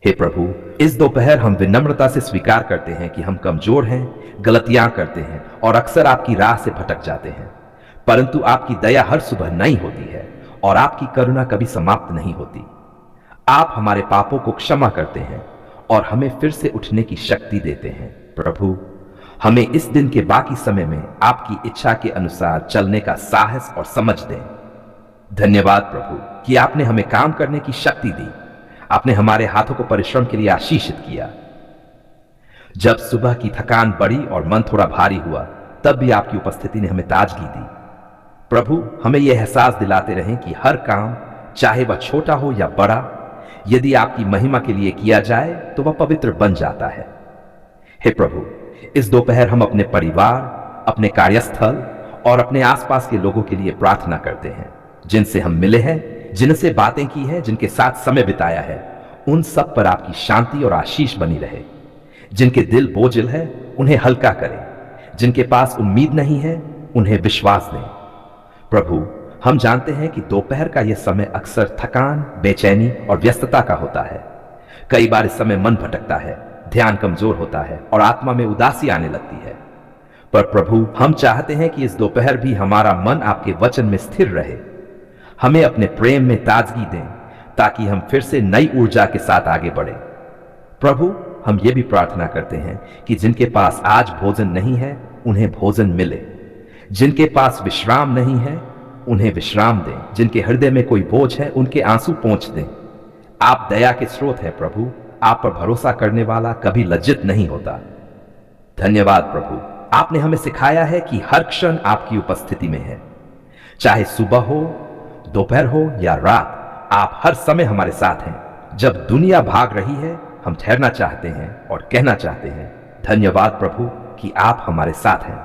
हे प्रभु, इस दोपहर हम विनम्रता से स्वीकार करते हैं कि हम कमजोर हैं, गलतियां करते हैं और अक्सर आपकी राह से भटक जाते हैं। परंतु आपकी दया हर सुबह नई होती है और आपकी करुणा कभी समाप्त नहीं होती। आप हमारे पापों को क्षमा करते हैं और हमें फिर से उठने की शक्ति देते हैं। प्रभु, हमें इस दिन के बाकी समय में आपकी इच्छा के अनुसार चलने का साहस और समझ दें। धन्यवाद प्रभु कि आपने हमें काम करने की शक्ति दी। आपने हमारे हाथों को परिश्रम के लिए आशीषित किया। जब सुबह की थकान बढ़ी और मन थोड़ा भारी हुआ, तब भी आपकी उपस्थिति ने हमें ताजगी दी। प्रभु, हमें यह एहसास दिलाते रहें कि हर काम, चाहे वह छोटा हो या बड़ा, यदि आपकी महिमा के लिए किया जाए तो वह पवित्र बन जाता है। हे प्रभु, इस दोपहर हम अपने परिवार, अपने कार्यस्थल और अपने आसपास के लोगों के लिए प्रार्थना करते हैं, जिनसे हम मिले हैं, जिनसे बातें की हैं, जिनके साथ समय बिताया है। उन सब पर आपकी शांति और आशीष बनी रहे। जिनके दिल बोझिल है, उन्हें हल्का करें। जिनके पास उम्मीद नहीं है, उन्हें विश्वास दें। प्रभु, हम जानते हैं कि दोपहर का यह समय अक्सर थकान, बेचैनी और व्यस्तता का होता है। कई बार इस समय मन भटकता है, ध्यान कमजोर होता है और आत्मा में उदासी आने लगती है। पर प्रभु, हम चाहते हैं कि इस दोपहर भी हमारा मन आपके वचन में स्थिर रहे। हमें अपने प्रेम में ताजगी दें ताकि हम फिर से नई ऊर्जा के साथ आगे बढ़ें। प्रभु, हम ये भी प्रार्थना करते हैं कि जिनके पास आज भोजन नहीं है, उन्हें भोजन मिले। जिनके पास विश्राम नहीं है, उन्हें विश्राम दें। जिनके हृदय में कोई बोझ है, उनके आंसू पोंछ दें। आप दया के स्रोत हैं प्रभु। आप पर भरोसा करने वाला कभी लज्जित नहीं होता। धन्यवाद प्रभु, आपने हमें सिखाया है कि हर क्षण आपकी उपस्थिति में है। चाहे सुबह हो, दोपहर हो या रात, आप हर समय हमारे साथ हैं। जब दुनिया भाग रही है, हम ठहरना चाहते हैं और कहना चाहते हैं, धन्यवाद प्रभु कि आप हमारे साथ हैं।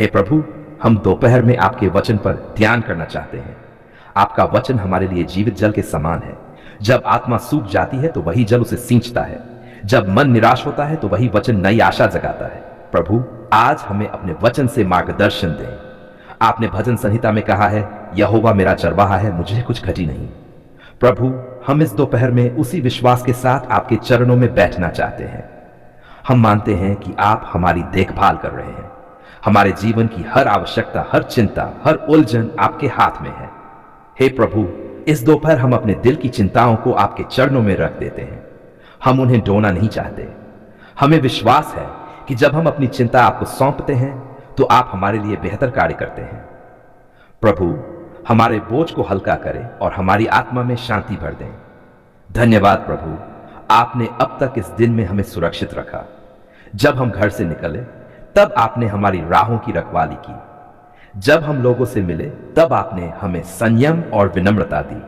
हे प्रभु, हम दोपहर में आपके वचन पर ध्यान करना चाहते हैं। आपका वचन हमारे लिए जीवित जल के समान है। जब आत्मा सूख जाती है तो वही जल उसे सींचता है। जब मन निराश होता है तो वही वचन नई आशा जगाता है। प्रभु, आज हमें अपने वचन से मार्गदर्शन दें। आपने भजन संहिता में कहा है, यहोवा मेरा चरवाहा है, मुझे कुछ घटी नहीं। प्रभु, हम इस दोपहर में उसी विश्वास के साथ आपके चरणों में बैठना चाहते हैं। हम मानते हैं कि आप हमारी देखभाल कर रहे हैं। हमारे जीवन की हर आवश्यकता, हर चिंता, हर उलझन आपके हाथ में है। हे प्रभु, इस दोपहर हम अपने दिल की चिंताओं को आपके चरणों में रख देते हैं। हम उन्हें ढोना नहीं चाहते। हमें विश्वास है कि जब हम अपनी चिंता आपको सौंपते हैं तो आप हमारे लिए बेहतर कार्य करते हैं। प्रभु, हमारे बोझ को हल्का करें और हमारी आत्मा में शांति भर दें। धन्यवाद प्रभु, आपने अब तक इस दिन में हमें सुरक्षित रखा। जब हम घर से निकले, तब आपने हमारी राहों की रखवाली की। जब हम लोगों से मिले, तब आपने हमें संयम और विनम्रता दी।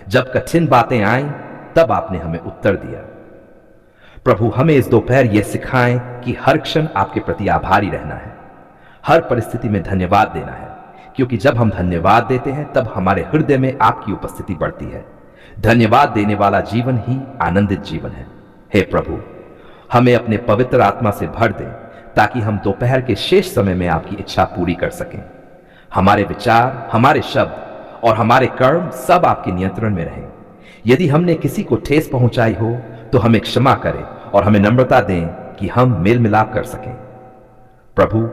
जब कठिन बातें आईं, तब आपने हमें उत्तर दिया। प्रभु, हमें इस दोपहर यह सिखाएं कि हर क्षण आपके प्रति आभारी रहना है। हर परिस्थिति में धन्यवाद देना है, क्योंकि जब हम धन्यवाद देते हैं तब हमारे हृदय में आपकी उपस्थिति बढ़ती है। धन्यवाद देने वाला जीवन ही आनंदित जीवन है। हे प्रभु, हमें अपने पवित्र आत्मा से भर दें ताकि हम दोपहर के शेष समय में आपकी इच्छा पूरी कर सकें। हमारे विचार, हमारे शब्द और हमारे कर्म सब आपके नियंत्रण में रहें। यदि हमने किसी को ठेस पहुंचाई हो तो हमें क्षमा करें और हमें नम्रता दें कि हम मेल मिलाप कर सकें। प्रभु,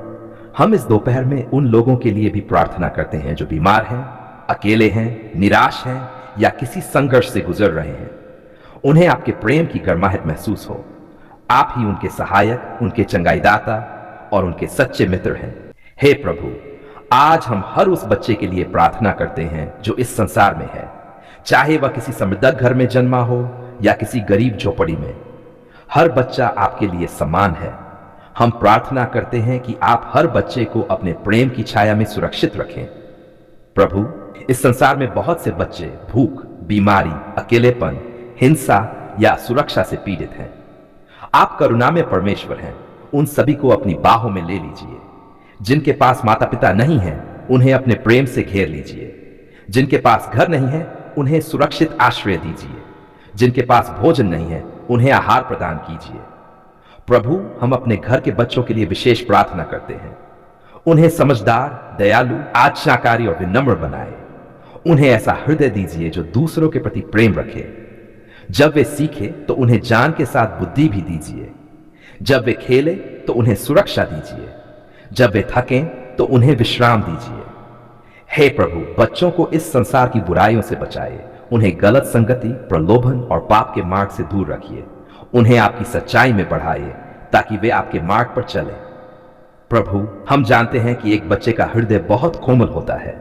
हम इस दोपहर में उन लोगों के लिए भी प्रार्थना करते हैं जो बीमार हैं, अकेले हैं, निराश हैं या किसी संघर्ष से गुजर रहे हैं। उन्हें आपके प्रेम की गर्माहट महसूस हो। आप ही उनके सहायक, उनके चंगाईदाता और उनके सच्चे मित्र हैं। हे प्रभु, आज हम हर उस बच्चे के लिए प्रार्थना करते हैं जो इस संसार में है, चाहे वह किसी समृद्ध घर में जन्मा हो या किसी गरीब झोपड़ी में। हर बच्चा आपके लिए समान है। हम प्रार्थना करते हैं कि आप हर बच्चे को अपने प्रेम की छाया में सुरक्षित रखें। प्रभु, इस संसार में बहुत से बच्चे भूख, बीमारी, अकेलेपन, हिंसा या सुरक्षा से पीड़ित हैं। आप करुणामय परमेश्वर हैं। उन सभी को अपनी बाहों में ले लीजिए। जिनके पास माता पिता नहीं है, उन्हें अपने प्रेम से घेर लीजिए। जिनके पास घर नहीं है, उन्हें सुरक्षित आश्रय दीजिए। जिनके पास भोजन नहीं है, उन्हें आहार प्रदान कीजिए। प्रभु, हम अपने घर के बच्चों के लिए विशेष प्रार्थना करते हैं। उन्हें समझदार, दयालु, आज्ञाकारी और विनम्र बनाए। उन्हें ऐसा हृदय दीजिए जो दूसरों के प्रति प्रेम रखे, जब वे सीखे तो उन्हें जान के साथ बुद्धि भी दीजिए। जब वे खेले तो उन्हें सुरक्षा दीजिए। जब वे थकें तो उन्हें विश्राम दीजिए। हे प्रभु, बच्चों को इस संसार की बुराइयों से बचाइए। उन्हें गलत संगति, प्रलोभन और पाप के मार्ग से दूर रखिए। उन्हें आपकी सच्चाई में बढ़ाइए ताकि वे आपके मार्ग पर चलें। प्रभु, हम जानते हैं कि एक बच्चे का हृदय बहुत कोमल होता है।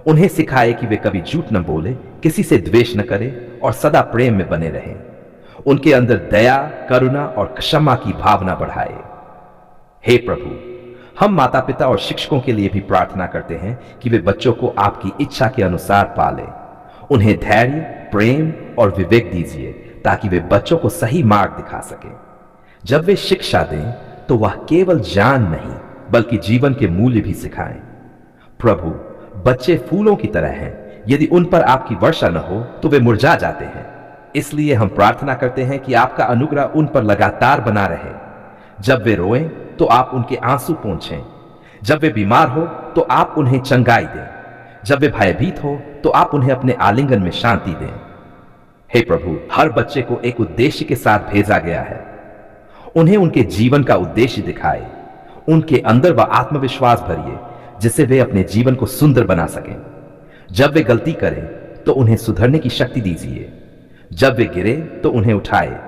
उन्हें सिखाए कि वे कभी झूठ न बोले, किसी से द्वेष न करें और सदा प्रेम में बने रहें। उनके अंदर दया, करुणा और क्षमा की भावना बढ़ाए। हे प्रभु, हम माता पिता और शिक्षकों के लिए भी प्रार्थना करते हैं कि वे बच्चों को आपकी इच्छा के अनुसार पालें। उन्हें धैर्य, प्रेम और विवेक दीजिए ताकि वे बच्चों को सही मार्ग दिखा सकें। जब वे शिक्षा दें तो वह केवल ज्ञान नहीं बल्कि जीवन के मूल्य भी सिखाएं। प्रभु, बच्चे फूलों की तरह हैं। यदि उन पर आपकी वर्षा न हो तो वे मुरझा जाते हैं। इसलिए हम प्रार्थना करते हैं कि आपका अनुग्रह उन पर लगातार बना रहे। जब वे रोएं तो आप उनके आंसू पोंछें। जब वे बीमार हो तो आप उन्हें चंगाई दें। जब वे भयभीत हो तो आप उन्हें अपने आलिंगन में शांति दें। हे प्रभु, हर बच्चे को एक उद्देश्य के साथ भेजा गया है। उन्हें उनके जीवन का उद्देश्य दिखाए। उनके अंदर वह आत्मविश्वास भरिए जिससे वे अपने जीवन को सुंदर बना सकें। जब वे गलती करें तो उन्हें सुधरने की शक्ति दीजिए। जब वे गिरे तो उन्हें उठाए।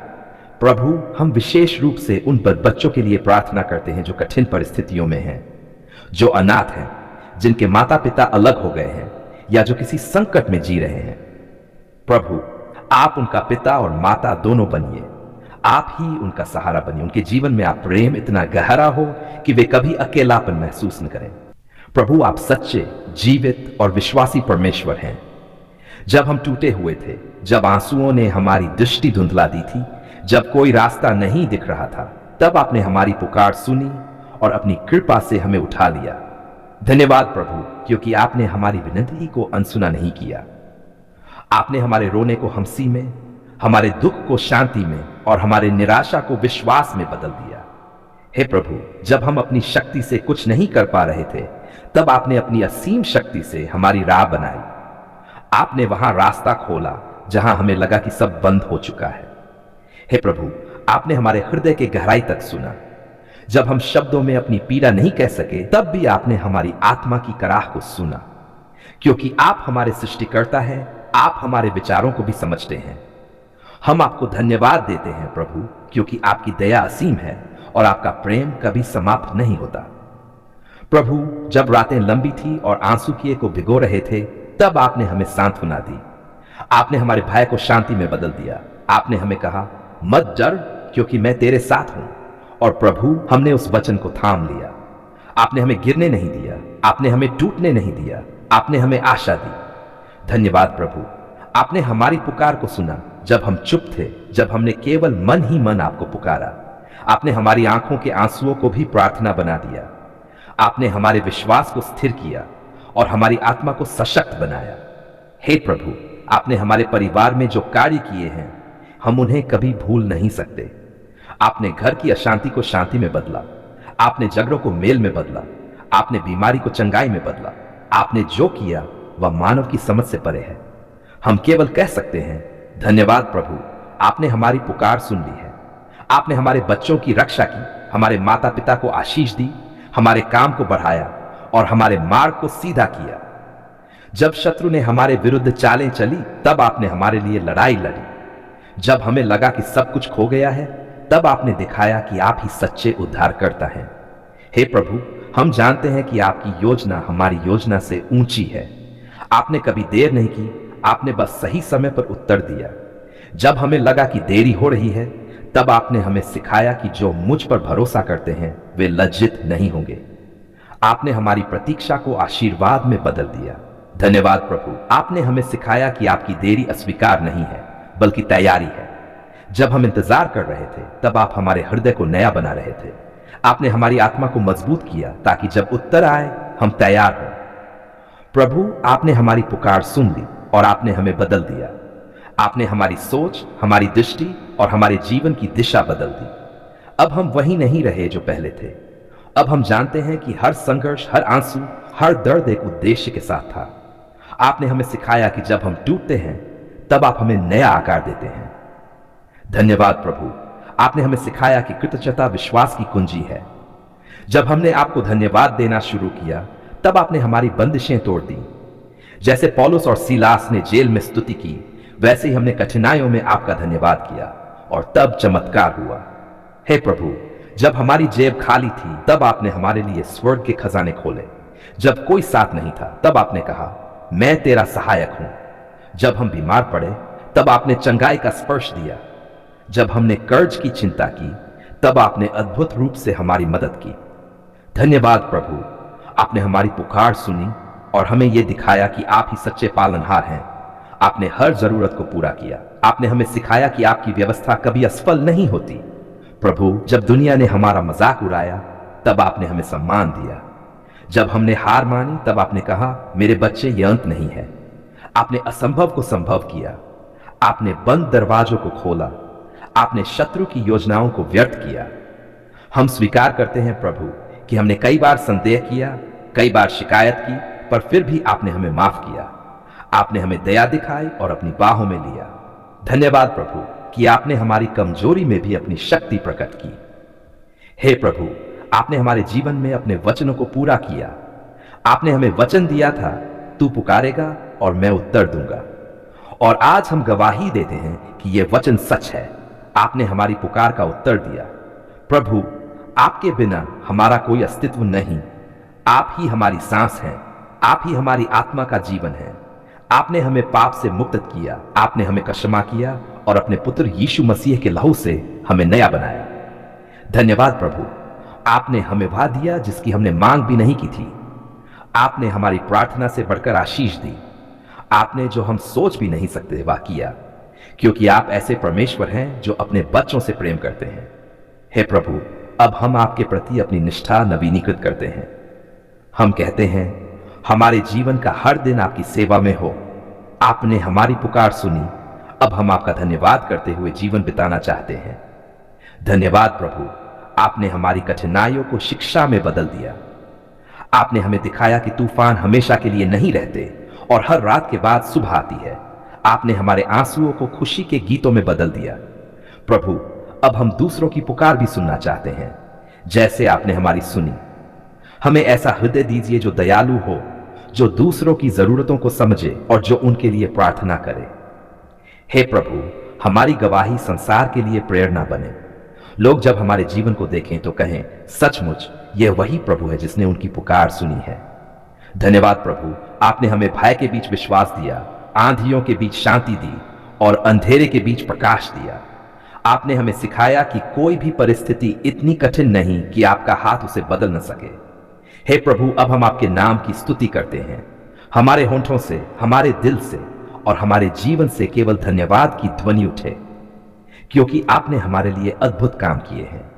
प्रभु, हम विशेष रूप से उन बच्चों के लिए प्रार्थना करते हैं जो कठिन परिस्थितियों में हैं, जो अनाथ हैं, जिनके माता पिता अलग हो गए हैं या जो किसी संकट में जी रहे हैं। प्रभु, आप उनका पिता और माता दोनों बनिए। आप ही उनका सहारा बनिए। उनके जीवन में आप प्रेम इतना गहरा हो कि वे कभी अकेलापन महसूस न करें। प्रभु, आप सच्चे, जीवित और विश्वासी परमेश्वर हैं। जब हम टूटे हुए थे, जब आंसुओं ने हमारी दृष्टि धुंधला दी थी, जब कोई रास्ता नहीं दिख रहा था, तब आपने हमारी पुकार सुनी और अपनी कृपा से हमें उठा लिया। धन्यवाद प्रभु, क्योंकि आपने हमारी विनती को अनसुना नहीं किया। आपने हमारे रोने को हंसी में, हमारे दुख को शांति में और हमारे निराशा को विश्वास में बदल दिया। हे प्रभु, जब हम अपनी शक्ति से कुछ नहीं कर पा रहे थे, तब आपने अपनी असीम शक्ति से हमारी राह बनाई। आपने वहां रास्ता खोला जहां हमें लगा कि सब बंद हो चुका है। हे प्रभु, आपने हमारे हृदय के गहराई तक सुना। जब हम शब्दों में अपनी पीड़ा नहीं कह सके, तब भी आपने हमारी आत्मा की कराह को सुना। क्योंकि आप हमारे सृष्टिकर्ता हैं, आप हमारे विचारों को भी समझते हैं। हम आपको धन्यवाद देते हैं प्रभु, क्योंकि आपकी दया असीम है और आपका प्रेम कभी समाप्त नहीं होता। प्रभु, जब रातें लंबी थी और आंसू किए को भिगो रहे थे, तब आपने हमें सांत्वना दी। आपने हमारे भय को शांति में बदल दिया। आपने हमें कहा, मत डर, क्योंकि मैं तेरे साथ हूं। और प्रभु, हमने उस वचन को थाम लिया। आपने हमें गिरने नहीं दिया, आपने हमें टूटने नहीं दिया, आपने हमें आशा दी। धन्यवाद प्रभु, आपने हमारी पुकार को सुना जब हम चुप थे, जब हमने केवल मन ही मन आपको पुकारा। आपने हमारी आंखों के आंसुओं को भी प्रार्थना बना दिया। आपने हमारे विश्वास को स्थिर किया और हमारी आत्मा को सशक्त बनाया। हे प्रभु, आपने हमारे परिवार में जो कार्य किए हैं, हम उन्हें कभी भूल नहीं सकते। आपने घर की अशांति को शांति में बदला। आपने झगड़ों को मेल में बदला। आपने बीमारी को चंगाई में बदला। आपने जो किया वह मानव की समझ से परे है। हम केवल कह सकते हैं, धन्यवाद प्रभु, आपने हमारी पुकार सुन ली है। आपने हमारे बच्चों की रक्षा की, हमारे माता पिता को आशीष दी, हमारे काम को बढ़ाया और हमारे मार्ग को सीधा किया। जब शत्रु ने हमारे विरुद्ध चालें चली, तब आपने हमारे लिए लड़ाई लड़ी। जब हमें लगा कि सब कुछ खो गया है, तब आपने दिखाया कि आप ही सच्चे उद्धारकर्ता हैं। हे प्रभु, हम जानते हैं कि आपकी योजना हमारी योजना से ऊंची है। आपने कभी देर नहीं की, आपने बस सही समय पर उत्तर दिया। जब हमें लगा कि देरी हो रही है, तब आपने हमें सिखाया कि जो मुझ पर भरोसा करते हैं वे लज्जित नहीं होंगे। आपने हमारी प्रतीक्षा को आशीर्वाद में बदल दिया। धन्यवाद प्रभु, आपने हमें सिखाया कि आपकी देरी अस्वीकार नहीं है बल्कि तैयारी है। जब हम इंतजार कर रहे थे, तब आप हमारे हृदय को नया बना रहे थे। आपने हमारी आत्मा को मजबूत किया ताकि जब उत्तर आए हम तैयार हों। प्रभु, आपने हमारी पुकार सुन ली और आपने हमें बदल दिया। आपने हमारी सोच, हमारी दृष्टि और हमारे जीवन की दिशा बदल दी। अब हम वही नहीं रहे जो पहले थे। अब हम जानते हैं कि हर संघर्ष, हर आंसू, हर दर्द एक उद्देश्य के साथ था। आपने हमें सिखाया कि जब हम टूटते हैं, तब आप हमें नया आकार देते हैं। धन्यवाद प्रभु, आपने हमें सिखाया कि कृतज्ञता विश्वास की कुंजी है। जब हमने आपको धन्यवाद देना शुरू किया, तब आपने हमारी बंदिशें तोड़ दी। जैसे पौलुस और सीलास ने जेल में स्तुति की, वैसे ही हमने कठिनाइयों में आपका धन्यवाद किया और तब चमत्कार हुआ। हे प्रभु, जब हमारी जेब खाली थी, तब आपने हमारे लिए स्वर्ग के खजाने खोले। जब कोई साथ नहीं था, तब आपने कहा, मैं तेरा सहायक हूं। जब हम बीमार पड़े, तब आपने चंगाई का स्पर्श दिया। जब हमने कर्ज की चिंता की, तब आपने अद्भुत रूप से हमारी मदद की। धन्यवाद प्रभु, आपने हमारी पुकार सुनी और हमें यह दिखाया कि आप ही सच्चे पालनहार हैं। आपने हर जरूरत को पूरा किया। आपने हमें सिखाया कि आपकी व्यवस्था कभी असफल नहीं होती। प्रभु, जब दुनिया ने हमारा मजाक उड़ाया, तब आपने हमें सम्मान दिया। जब हमने हार मानी, तब आपने कहा, मेरे बच्चे, यह अंत नहीं है। आपने असंभव को संभव किया। आपने बंद दरवाजों को खोला। आपने शत्रु की योजनाओं को व्यर्थ किया। हम स्वीकार करते हैं प्रभु कि हमने कई बार संदेह किया, कई बार शिकायत की, पर फिर भी आपने हमें माफ किया। आपने हमें दया दिखाई और अपनी बाहों में लिया। धन्यवाद प्रभु कि आपने हमारी कमजोरी में भी अपनी शक्ति प्रकट की। हे प्रभु, आपने हमारे जीवन में अपने वचनों को पूरा किया। आपने हमें वचन दिया था, तू पुकारेगा और मैं उत्तर दूंगा। और आज हम गवाही देते हैं कि यह वचन सच है। आपने हमारी पुकार का उत्तर दिया। प्रभु, आपके बिना हमारा कोई अस्तित्व नहीं। आप ही हमारी सांस हैं। आप ही हमारी आत्मा का जीवन है। आपने हमें पाप से मुक्त किया। आपने हमें क्षमा किया और अपने पुत्र यीशु मसीह के लहू से हमें नया बनाया। धन्यवाद प्रभु, आपने हमें वह दिया जिसकी हमने मांग भी नहीं की थी। आपने हमारी प्रार्थना से बढ़कर आशीष दी। आपने जो हम सोच भी नहीं सकते वह किया, क्योंकि आप ऐसे परमेश्वर हैं जो अपने बच्चों से प्रेम करते हैं। हे प्रभु, अब हम आपके प्रति अपनी निष्ठा नवीनीकृत करते हैं। हम कहते हैं, हमारे जीवन का हर दिन आपकी सेवा में हो। आपने हमारी पुकार सुनी। अब हम आपका धन्यवाद करते हुए जीवन बिताना चाहते हैं। धन्यवाद प्रभु, आपने हमारी कठिनाइयों को शिक्षा में बदल दिया। आपने हमें दिखाया कि तूफान हमेशा के लिए नहीं रहते और हर रात के बाद सुबह आती है। आपने हमारे आंसुओं को खुशी के गीतों में बदल दिया। प्रभु, अब हम दूसरों की पुकार भी सुनना चाहते हैं, जैसे आपने हमारी सुनी। हमें ऐसा हृदय दीजिए जो दयालु हो, जो दूसरों की जरूरतों को समझे और जो उनके लिए प्रार्थना करे। हे प्रभु, हमारी गवाही संसार के लिए प्रेरणा बने। लोग जब हमारे जीवन को देखें तो कहें, सचमुच यह वही प्रभु है जिसने उनकी पुकार सुनी है। धन्यवाद प्रभु, आपने हमें भय के बीच विश्वास दिया, आंधियों के बीच शांति दी और अंधेरे के बीच प्रकाश दिया। आपने हमें सिखाया कि कोई भी परिस्थिति इतनी कठिन नहीं कि आपका हाथ उसे बदल न सके। हे प्रभु, अब हम आपके नाम की स्तुति करते हैं। हमारे होंठों से, हमारे दिल से और हमारे जीवन से केवल धन्यवाद की ध्वनि उठे, क्योंकि आपने हमारे लिए अद्भुत काम किए हैं।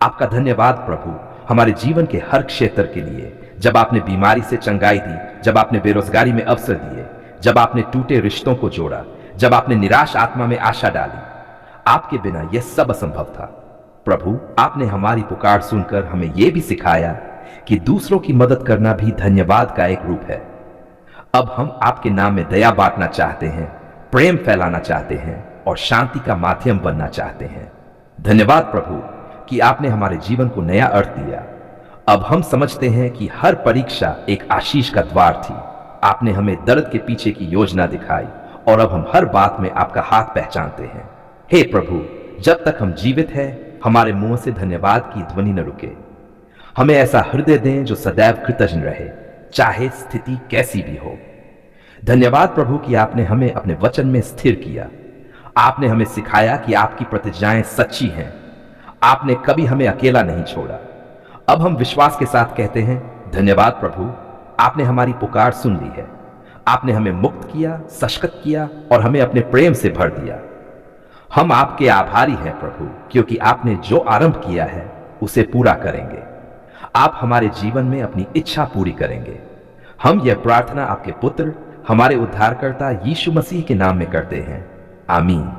आपका धन्यवाद प्रभु हमारे जीवन के हर क्षेत्र के लिए। जब आपने बीमारी से चंगाई दी, जब आपने बेरोजगारी में अवसर दिए, जब आपने टूटे रिश्तों को जोड़ा, जब आपने निराश आत्मा में आशा डाली, आपके बिना यह सब असंभव था। प्रभु, आपने हमारी पुकार सुनकर हमें यह भी सिखाया कि दूसरों की मदद करना भी धन्यवाद का एक रूप है। अब हम आपके नाम में दया बांटना चाहते हैं, प्रेम फैलाना चाहते हैं और शांति का माध्यम बनना चाहते हैं। धन्यवाद प्रभु कि आपने हमारे जीवन को नया अर्थ दिया। अब हम समझते हैं कि हर परीक्षा एक आशीष का द्वार थी। आपने हमें दर्द के पीछे की योजना दिखाई और अब हम हर बात में आपका हाथ पहचानते हैं। हे प्रभु, जब तक हम जीवित हैं, हमारे मुंह से धन्यवाद की ध्वनि न रुके। हमें ऐसा हृदय दें जो सदैव कृतज्ञ रहे, चाहे स्थिति कैसी भी हो। धन्यवाद प्रभु कि आपने हमें अपने वचन में स्थिर किया। आपने हमें सिखाया कि आपकी प्रतिज्ञाएं सच्ची हैं। आपने कभी हमें अकेला नहीं छोड़ा। अब हम विश्वास के साथ कहते हैं, धन्यवाद प्रभु, आपने हमारी पुकार सुन ली है। आपने हमें मुक्त किया, सशक्त किया और हमें अपने प्रेम से भर दिया। हम आपके आभारी हैं प्रभु, क्योंकि आपने जो आरंभ किया है उसे पूरा करेंगे। आप हमारे जीवन में अपनी इच्छा पूरी करेंगे। हम यह प्रार्थना आपके पुत्र, हमारे उद्धारकर्ता यीशु मसीह के नाम में करते हैं। आमीन।